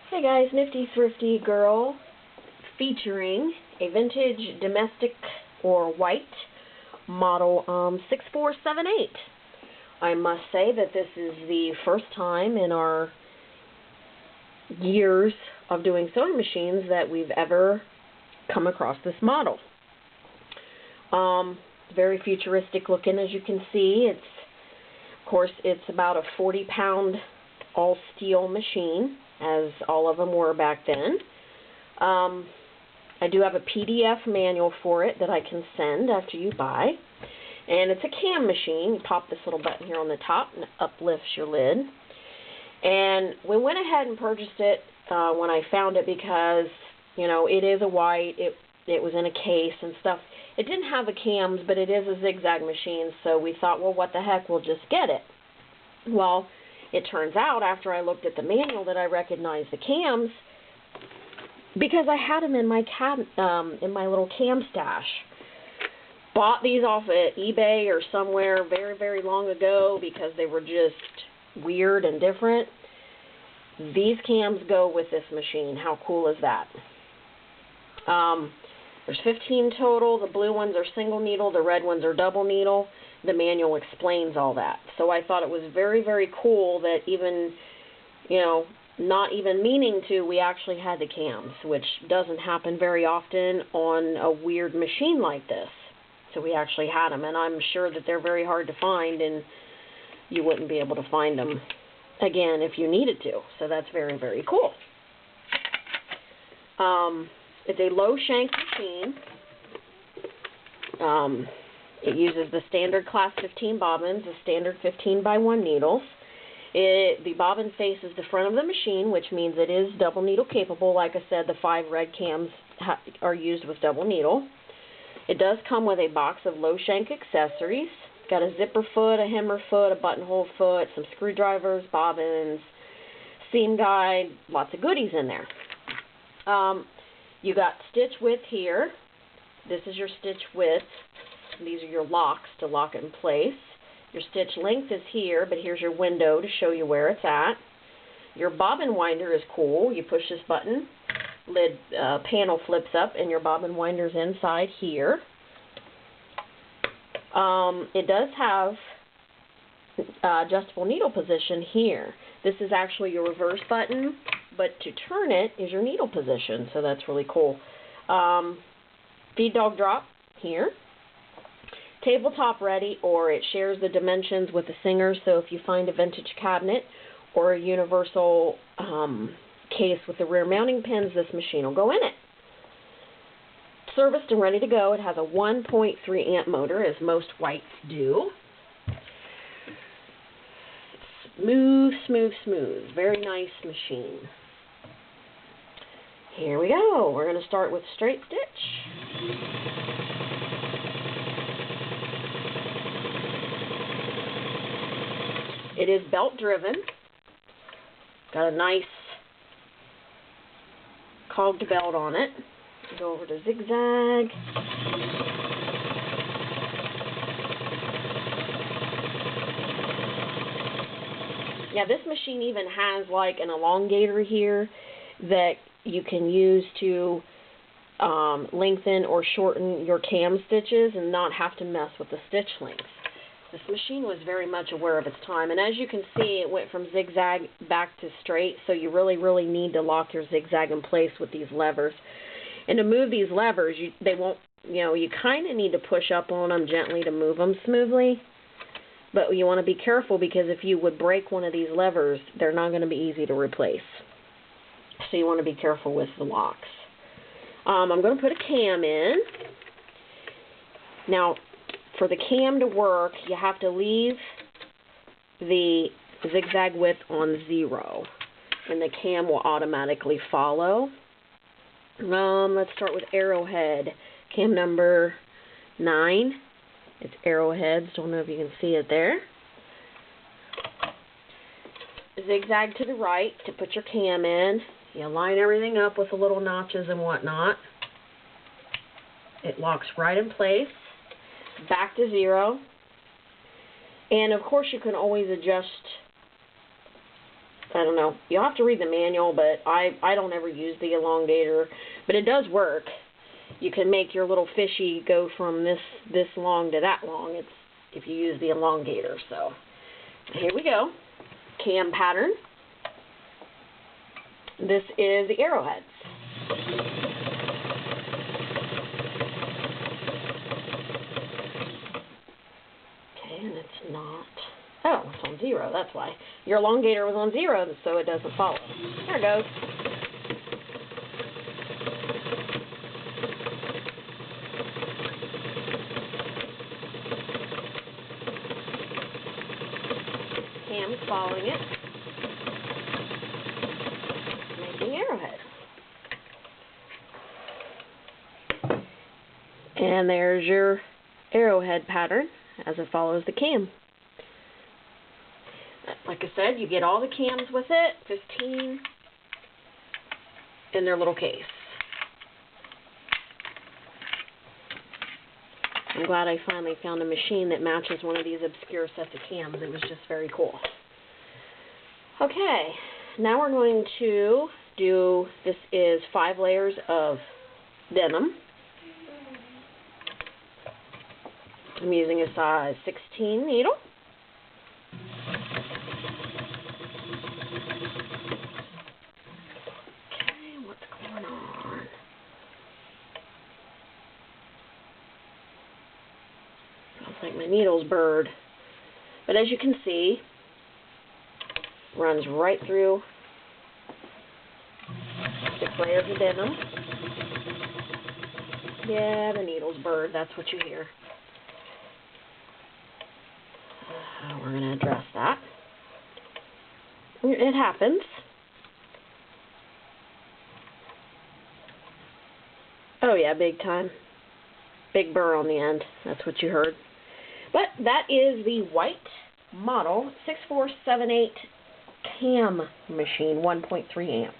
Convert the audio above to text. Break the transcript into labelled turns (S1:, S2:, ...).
S1: Hey guys, Nifty Thrifty Girl featuring a vintage domestic or white model 6478. I must say that this is the first time in our years of doing sewing machines that we've ever come across this model. Very futuristic looking, as you can see. Of course, it's about a 40-pound all steel machine, as all of them were back then. I do have a PDF manual for it that I can send after you buy. And it's a cam machine. You pop this little button here on the top and it uplifts your lid. And we went ahead and purchased it when I found it because, you know, it is a white. It was in a case and stuff. It didn't have the cams, but it is a zigzag machine, so we thought, well, what the heck, we'll just get it. Well, it turns out, after I looked at the manual, that I recognized the cams because I had them in my little cam stash. Bought these off of eBay or somewhere very, very long ago because they were just weird and different. These cams go with this machine. How cool is that? There's 15 total. The blue ones are single needle. The red ones are double needle. The manual explains all that. So I thought it was very, very cool that even, you know, not even meaning to, we actually had the cams, which doesn't happen very often on a weird machine like this. So we actually had them, and I'm sure that they're very hard to find, and you wouldn't be able to find them again if you needed to. So that's very, very cool. It's a low shank machine. It uses the standard class 15 bobbins, the standard 15x1 needles. The bobbin faces the front of the machine, which means it is double needle capable. Like I said, the 5 red cams are used with double needle. It does come with a box of low shank accessories. It's got a zipper foot, a hammer foot, a buttonhole foot, some screwdrivers, bobbins, seam guide, lots of goodies in there. You got stitch width here. This is your stitch width. These are your locks to lock it in place. Your stitch length is here, but here's your window to show you where it's at. Your bobbin winder is cool. You push this button, lid panel flips up, and your bobbin winder's inside here. It does have adjustable needle position here. This is actually your reverse button, but to turn it is your needle position, so that's really cool. Feed dog drop here. Tabletop ready, or it shares the dimensions with the Singer, so if you find a vintage cabinet or a universal case with the rear mounting pins, this machine will go in it. Serviced and ready to go. It has a 1.3 amp motor, as most whites do. Smooth, smooth, smooth. Very nice machine. Here we go. We're going to start with straight stitch. It is belt driven. Got a nice cogged belt on it. Go over to zigzag. Yeah, this machine even has like an elongator here that you can use to lengthen or shorten your cam stitches and not have to mess with the stitch length. This machine was very much aware of its time, and as you can see, it went from zigzag back to straight, so you really, really need to lock your zigzag in place with these levers. And to move these levers, they won't, you know, you kind of need to push up on them gently to move them smoothly, but you want to be careful because if you would break one of these levers, they're not going to be easy to replace. So you want to be careful with the locks. I'm going to put a cam in. Now, for the cam to work, you have to leave the zigzag width on 0, and the cam will automatically follow. Let's start with arrowhead. Cam number 9. It's arrowheads. Don't know if you can see it there. Zigzag to the right to put your cam in. You line everything up with the little notches and whatnot. It locks right in place. Back to 0. And of course you can always adjust I don't know. You'll have to read the manual, but I don't ever use the elongator. But it does work. You can make your little fishy go from this long to that long. It's if you use the elongator. So here we go. Cam pattern. This is the arrowheads. Okay, and it's not. Oh, it's on 0. That's why. Your elongator was on 0, so it doesn't follow. There it goes. Cam's following it. Making arrowhead. And there's your arrowhead pattern as it follows the cam. Like I said, you get all the cams with it, 15 in their little case. I'm glad I finally found a machine that matches one of these obscure sets of cams. It was just very cool. Okay, now we're going to do, this is 5 layers of denim. I'm using a size 16 needle. Okay, what's going on? Sounds like my needle's burred. But as you can see, runs right through 6 layers of denim. Yeah, the needle's burred. That's what you hear. We're going to address that. It happens. Oh yeah, big time. Big burr on the end. That's what you heard. But that is the white model 6478 cam machine, 1.3 amp.